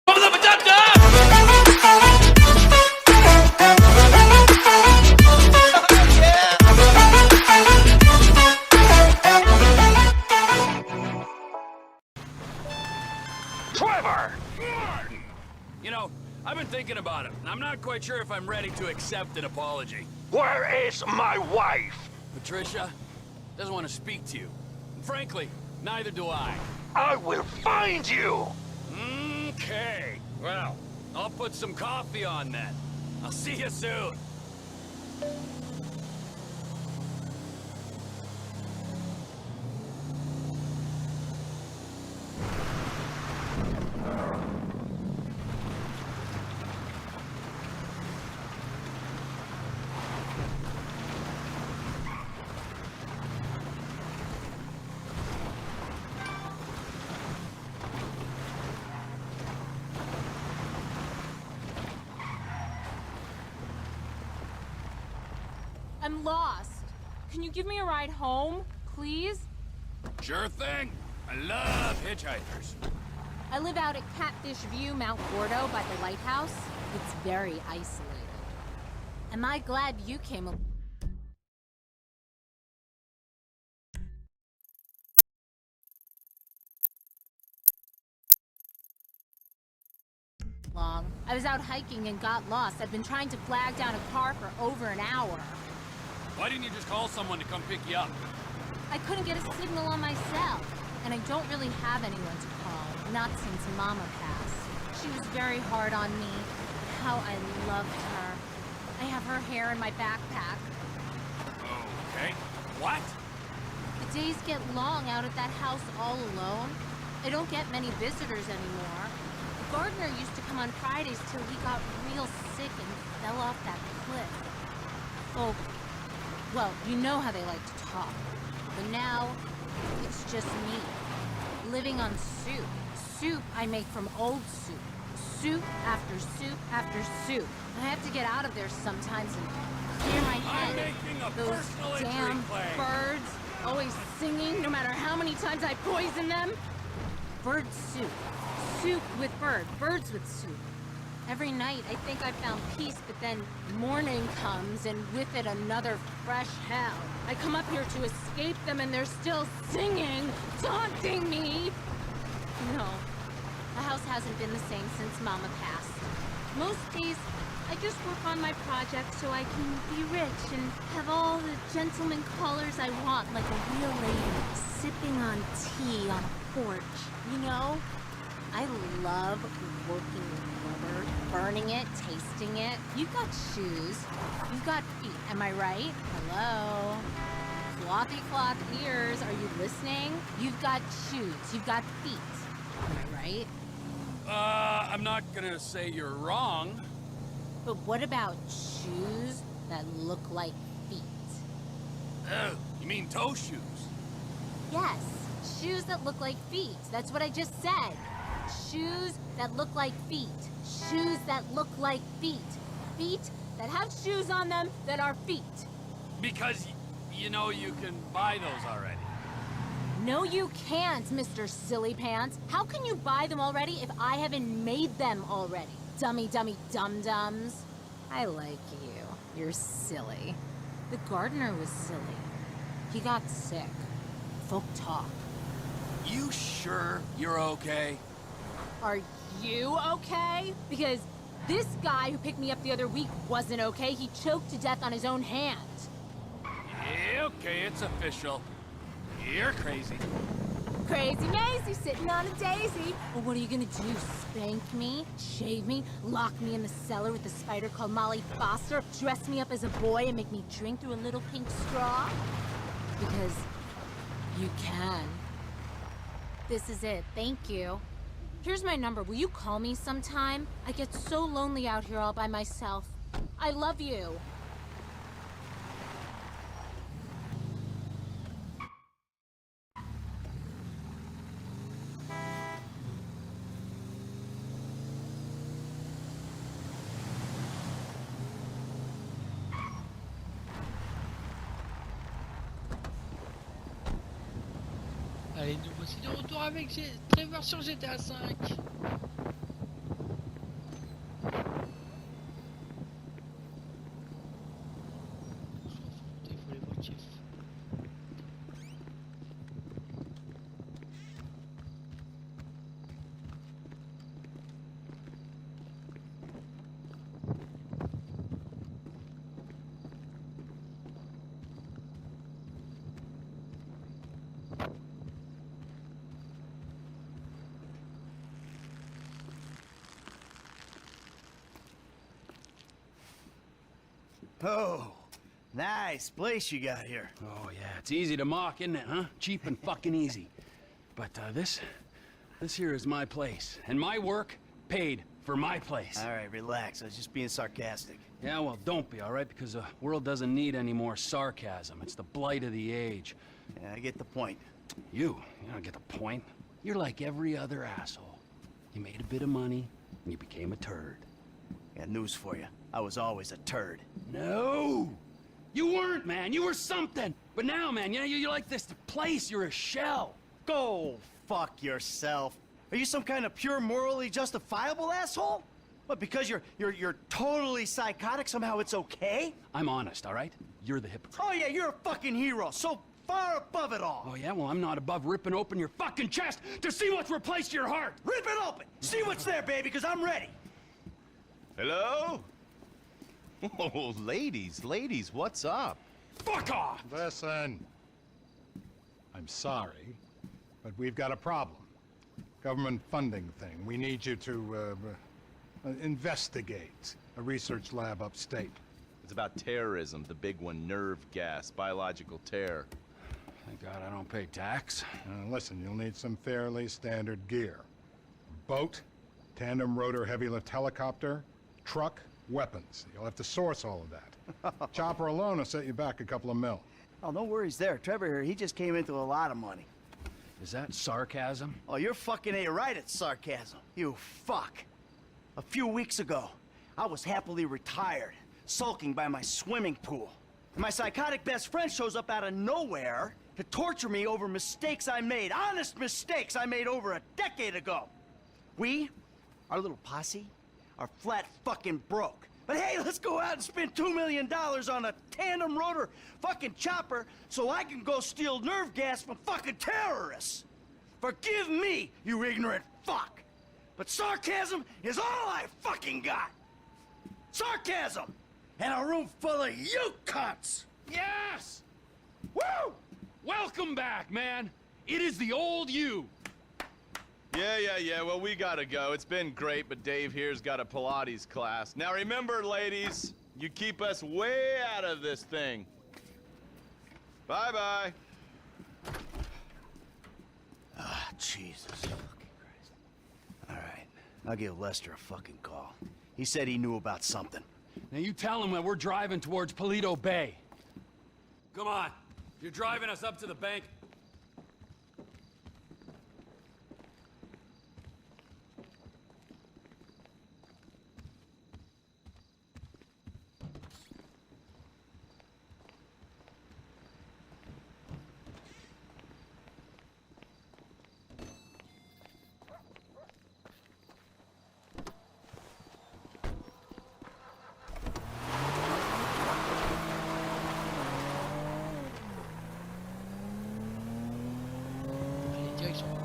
You know, I've been thinking about it, and I'm not quite sure if I'm ready to accept an apology. Where is my wife? Patricia doesn't want to speak to you. And frankly, neither do I. I will find you! Okay. Well, I'll put some coffee on then. I'll see you soon. I'm lost. Can you give me a ride home, please? Sure thing. I love hitchhikers. I live out at Catfish View, Mount Gordo, by the lighthouse. It's very isolated. Am I glad you came along? I was out hiking and got lost. I've been trying to flag down a car for over an hour. Why didn't you just call someone to come pick you up? I couldn't get a signal on my cell, and I don't really have anyone to call, not since Mama passed. She was very hard on me. How I loved her. I have her hair in my backpack. Okay. What? The days get long out at that house all alone. I don't get many visitors anymore. The gardener used to come on Fridays till he got real sick and fell off that cliff. Oh, well, you know how they like to talk. But now, it's just me. Living on soup. Soup I make from old soup. Soup after soup after soup. I have to get out of there sometimes and clear my head. I'm making a Those personal injury damn claim. birds, always singing no matter how many times I poison them. Bird soup. Soup with bird. Birds with soup. Every night I think I found peace, but then morning comes and with it another fresh hell. I come up here to escape them and they're still singing, taunting me. No, the house hasn't been the same since Mama passed. Most days I just work on my project so I can be rich and have all the gentleman callers I want like a real lady, sipping on tea on a porch, you know? I love working with rubber, burning it, tasting it. You've got shoes. You've got feet. Am I right? Hello? Flothy cloth ears. Are you listening? You've got shoes. You've got feet. Am I right? I'm not gonna say you're wrong. But what about shoes that look like feet? Oh, you mean toe shoes? Yes, shoes that look like feet. That's what I just said. Shoes that look like feet. Shoes that look like feet. Feet that have shoes on them that are feet. Because, you know, you can buy those already. No, you can't, Mr. Silly Pants. How can you buy them already if I haven't made them already? Dummy, dummy, dum-dums. I like you. You're silly. The gardener was silly. He got sick. Folk talk. You sure you're okay? Are you okay? Because this guy who picked me up the other week wasn't okay. He choked to death on his own hand. Yeah, okay, it's official. You're crazy. Crazy Maisie sitting on a daisy. Well, what are you gonna do? Spank me? Shave me? Lock me in the cellar with a spider called Molly Foster? Dress me up as a boy and make me drink through a little pink straw? Because you can. This is it. Thank you. Here's my number. Will you call me sometime? I get so lonely out here all by myself. I love you. Allez, nous voici de retour avec Trevor sur GTA 5. Oh, nice place you got here. Oh, yeah, it's easy to mock, isn't it, huh? Cheap and fucking easy. But, this here is my place. And my work paid for my place. All right, relax. I was just being sarcastic. Yeah, well, don't be, all right? Because the world doesn't need any more sarcasm. It's the blight of the age. Yeah, I get the point. You don't get the point. You're like every other asshole. You made a bit of money, and you became a turd. Got news for you. I was always a turd. No! You weren't, man. You were something. But now, man, you're like this place. You're a shell. Go fuck yourself. Are you some kind of pure morally justifiable asshole? What, because you're totally psychotic, somehow it's okay? I'm honest, all right? You're the hypocrite. Oh yeah, you're a fucking hero, so far above it all. Oh, yeah? Well, I'm not above ripping open your fucking chest to see what's replaced your heart. Rip it open! See what's there, baby, because I'm ready. Hello? Oh, ladies, what's up? Fuck off! Listen. I'm sorry, but we've got a problem. Government funding thing. We need you to, investigate a research lab upstate. It's about terrorism, the big one, nerve gas, biological terror. Thank God I don't pay tax. Listen, you'll need some fairly standard gear. Boat, tandem rotor heavy lift helicopter, truck, weapons. You'll have to source all of that. Chopper alone will set you back a couple of mil. Oh, no worries there. Trevor here, he just came into a lot of money. Is that sarcasm? Oh, you're fucking A-right at sarcasm. You fuck. A few weeks ago, I was happily retired, sulking by my swimming pool. And my psychotic best friend shows up out of nowhere to torture me over mistakes I made, honest mistakes I made over a decade ago. We, our little posse, are flat fucking broke. But hey, let's go out and spend $2 million on a tandem rotor fucking chopper so I can go steal nerve gas from fucking terrorists. Forgive me, you ignorant fuck. But sarcasm is all I fucking got. Sarcasm! And a room full of you cunts! Yes! Woo! Welcome back, man. It is the old you. Yeah, well, we gotta go. It's been great, but Dave here's got a Pilates class. Now remember, ladies, you keep us way out of this thing. Bye-bye. Ah, Jesus fucking Christ. All right, I'll give Lester a fucking call. He said he knew about something. Now you tell him that we're driving towards Paleto Bay. Come on. You're driving us up to the bank.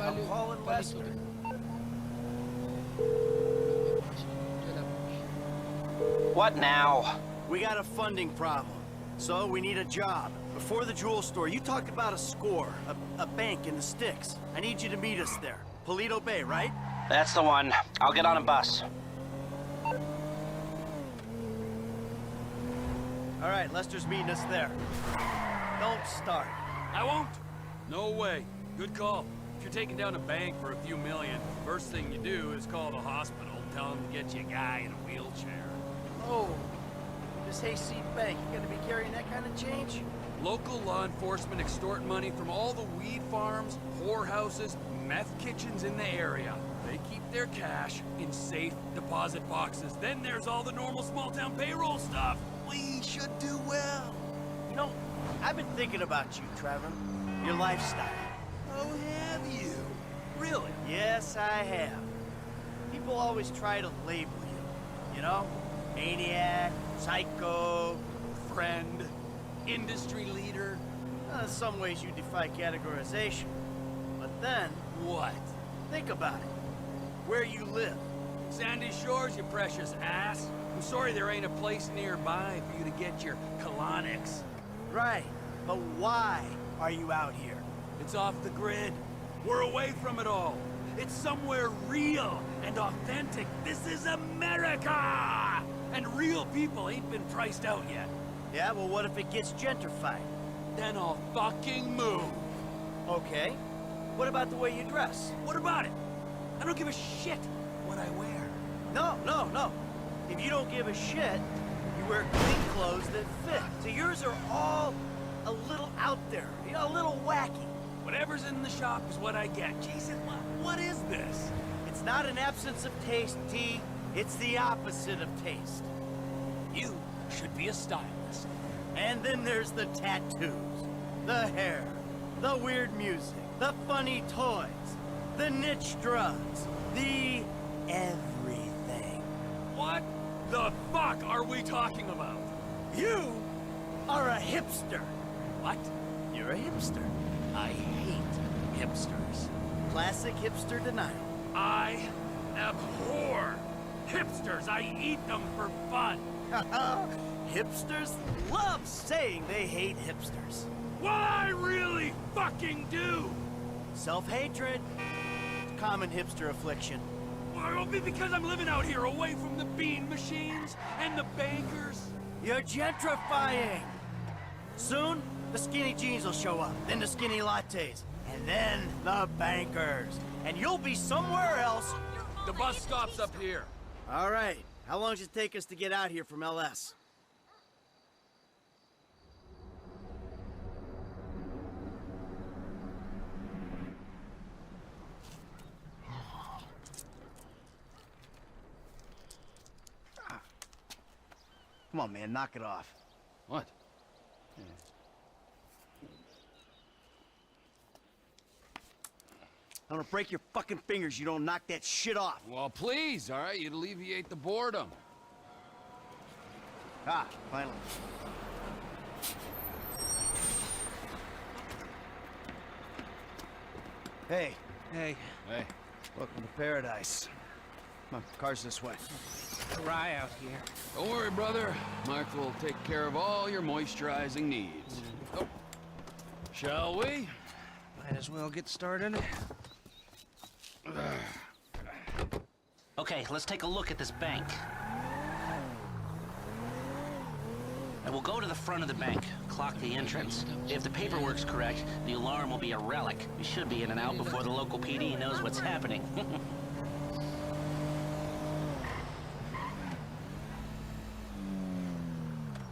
I'm calling Lester. What now? We got a funding problem, so we need a job. Before the jewel store, you talked about a score, a bank in the sticks. I need you to meet us there. Paleto Bay, right? That's the one. I'll get on a bus. All right, Lester's meeting us there. Don't start. I won't. No way. Good call. If you're taking down a bank for a few million, first thing you do is call the hospital and tell them to get you a guy in a wheelchair. Oh, this hayseed bank, you gonna be carrying that kind of change? Local law enforcement extort money from all the weed farms, whorehouses, meth kitchens in the area. They keep their cash in safe deposit boxes. Then there's all the normal small-town payroll stuff. We should do well. You know, I've been thinking about you, Trevor. Your lifestyle. Oh, have you? Really? Yes, I have. People always try to label you. You know? Maniac, psycho, Friend, industry leader. in some ways you defy categorization. But then, What? think about it. Where you live. Sandy Shores, you precious ass. I'm sorry there ain't a place nearby for you to get your colonics. Right. But why are you out here? It's off the grid. We're away from it all. It's somewhere real and authentic. This is America! And real people ain't been priced out yet. Yeah, well, what if it gets gentrified? Then I'll fucking move. Okay. What about the way you dress? What about it? I don't give a shit what I wear. No. If you don't give a shit, you wear clean clothes that fit. So yours are all a little out there, you know, a little wacky. Whatever's in the shop is what I get. Jason, what is this? It's not an absence of taste, T. It's the opposite of taste. You should be a stylist. And then there's the tattoos, the hair, the weird music, the funny toys, the niche drugs, the everything. What the fuck are we talking about? You are a hipster. What? You're a hipster. I hate hipsters. Classic hipster denial. I abhor hipsters. I eat them for fun. Hipsters love saying they hate hipsters. What I really fucking do. Self-hatred. Common hipster affliction. Well, because I'm living out here away from the bean machines and the bankers. You're gentrifying. Soon, the skinny jeans will show up, then the skinny lattes, and then the bankers. And you'll be somewhere else. The bus stops up here. All right. How long does it take us to get out here from LS? Come on, man, knock it off. What? I'm gonna break your fucking fingers. You don't knock that shit off. Well, please, all right? You'd alleviate the boredom. Ah, finally. Hey. Hey. Welcome to paradise. Come on, car's this way. Dry out here. Don't worry, brother. Mark will take care of all your moisturizing needs. Oh. Shall we? Might as well get started. Okay, let's take a look at this bank. And we'll go to the front of the bank, clock the entrance. If the paperwork's correct, the alarm will be a relic. We should be in and out before the local PD knows what's happening.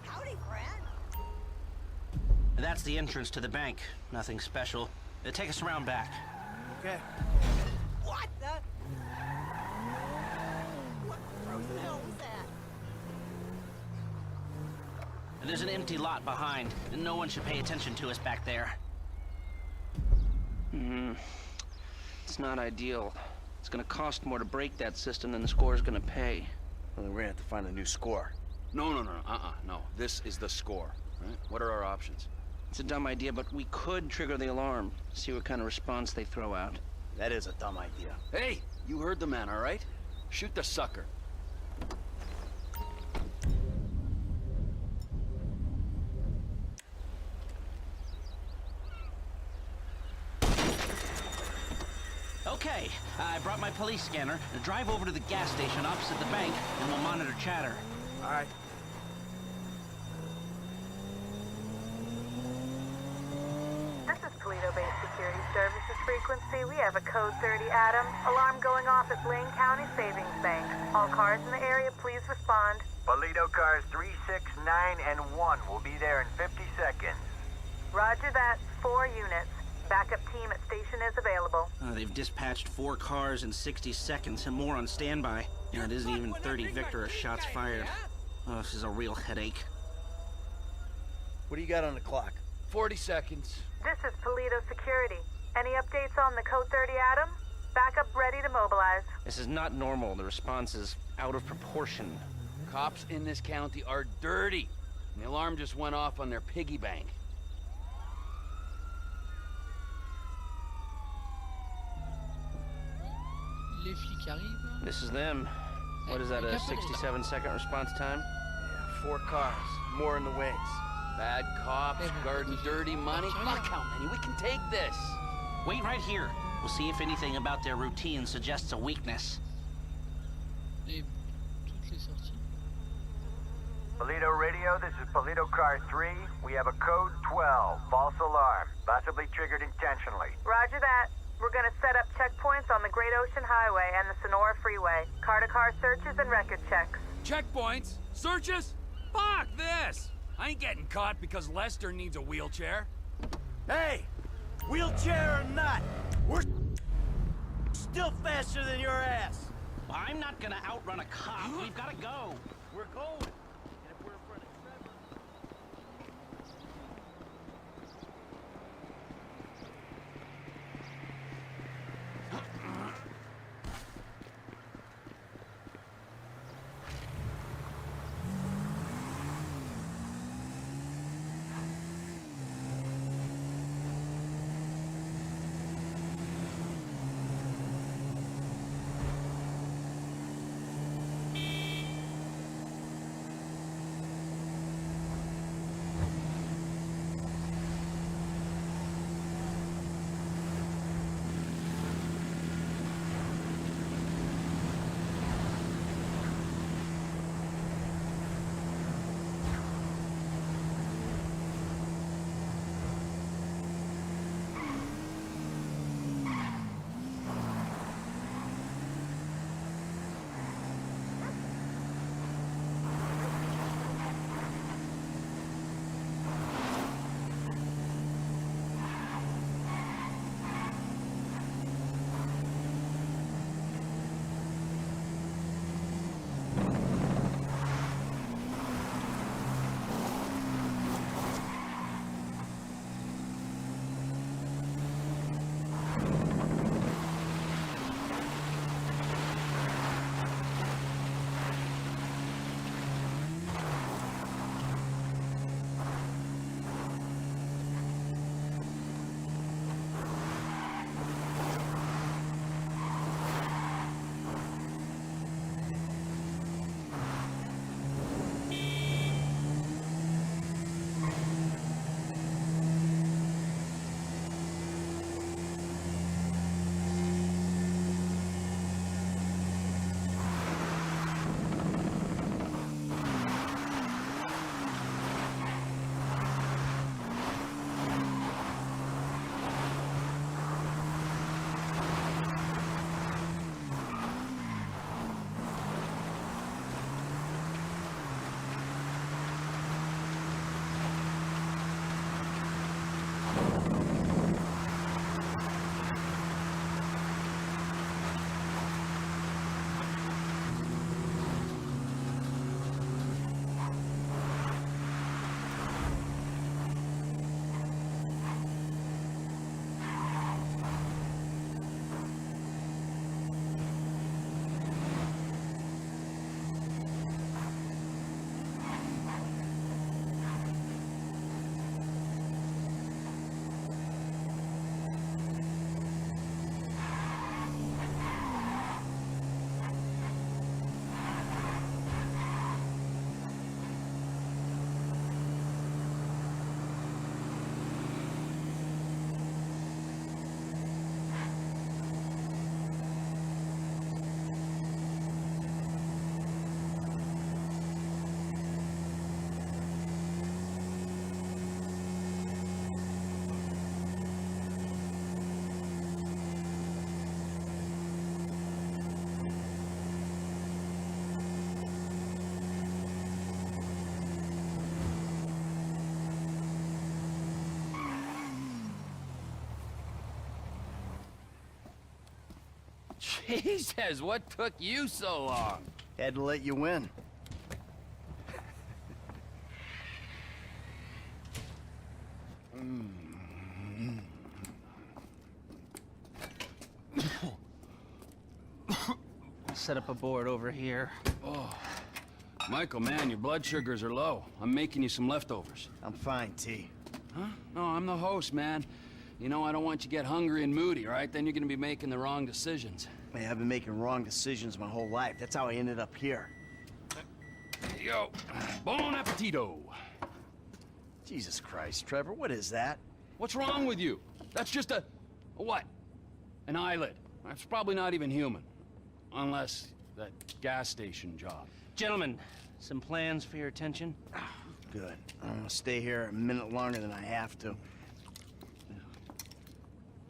Howdy, friend. That's the entrance to the bank. Nothing special. Take us around back. Okay. What the? What the hell was that? There's an empty lot behind, and no one should pay attention to us back there. It's not ideal. It's gonna cost more to break that system than the score's gonna pay. Well, then we're gonna have to find a new score. No. This is the score, right? What are our options? It's a dumb idea, but we could trigger the alarm, see what kind of response they throw out. That is a dumb idea. Hey, you heard the man, all right? Shoot the sucker. Okay, I brought my police scanner. Drive over to the gas station opposite the bank, and we'll monitor chatter. All right. This is Paleto-based security services frequency. We have a code 30 Adam. Alarm going off at Blaine County Savings Bank. All cars in the area, please respond. Paleto cars 3, 6, 9, and 1 will be there in 50 seconds. Roger that. 4 units. Backup team at station is available. They've dispatched 4 cars in 60 seconds and more on standby. And it isn't even 30 Victor or shots fired. Oh, this is a real headache. What do you got on the clock? 40 seconds. This is Paleto Security. Any updates on the code 30 Adam? Backup ready to mobilize. This is not normal. The response is out of proportion. Cops in this county are dirty. And the alarm just went off on their piggy bank. Les flics arrivent. This is them. What is that, a 67-second response time? Yeah, 4 cars. More in the wings. Bad cops, guarding dirty money. Fuck how many? We can take this. Wait right here. We'll see if anything about their routine suggests a weakness. Et toutes les sorties. Paleto Radio, this is Paleto Car 3. We have a code 12, false alarm, possibly triggered intentionally. Roger that. We're gonna set up checkpoints on the Great Ocean Highway and the Sonora Freeway. Car-to-car searches and record checks. Checkpoints? Searches? Fuck this! I ain't getting caught because Lester needs a wheelchair. Hey, wheelchair or not, we're still faster than your ass. I'm not gonna outrun a cop. We've gotta go. We're going. And if we're in front of Trevor... Jesus, what took you so long? Had to let you win. Set up a board over here. Oh, Michael, man, your blood sugars are low. I'm making you some leftovers. I'm fine, T. Huh? No, I'm the host, man. You know, I don't want you to get hungry and moody, right? Then you're gonna be making the wrong decisions. Man, I've been making wrong decisions my whole life. That's how I ended up here. There you go. Bon appetito. Jesus Christ, Trevor, what is that? What's wrong with you? That's just a what? An eyelid. That's probably not even human. Unless that gas station job. Gentlemen, some plans for your attention? Good. I'm gonna stay here a minute longer than I have to.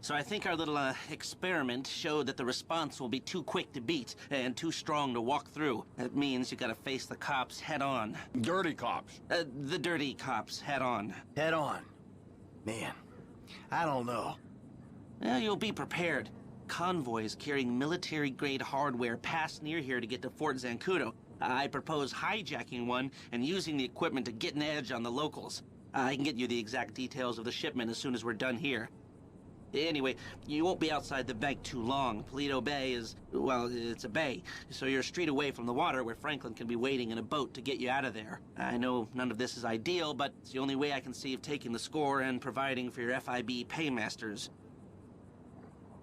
So I think our little experiment showed that the response will be too quick to beat and too strong to walk through. That means you gotta face the cops head on. Dirty cops. The dirty cops head on. Head on. Man, I don't know. You'll be prepared. Convoys carrying military-grade hardware pass near here to get to Fort Zancudo. I propose hijacking one and using the equipment to get an edge on the locals. I can get you the exact details of the shipment as soon as we're done here. Anyway, you won't be outside the bank too long. Paleto Bay is, well, it's a bay, so you're a street away from the water where Franklin can be waiting in a boat to get you out of there. I know none of this is ideal, but it's the only way I can see of taking the score and providing for your FIB paymasters.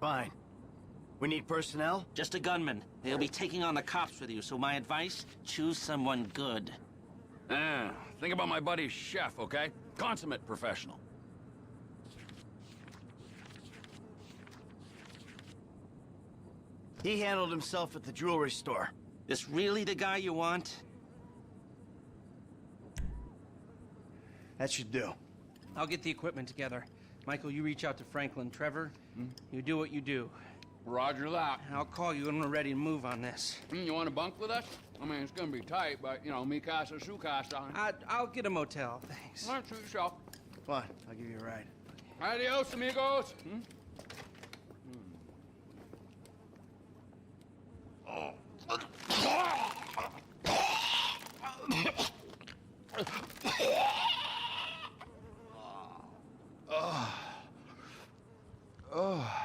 Fine. We need personnel? Just a gunman. They'll be taking on the cops with you, so my advice, choose someone good. Think about my buddy Chef, okay? Consummate professional. He handled himself at the jewelry store. This really the guy you want? That should do. I'll get the equipment together. Michael, you reach out to Franklin. Trevor, you do what you do. Roger that. I'll call you when we're ready to move on this. You want to bunk with us? I mean, it's gonna be tight, but, you know, mi casa, su casa. I'll get a motel, thanks. All right, suit yourself. Fine, I'll give you a ride. Adios, amigos. Oh.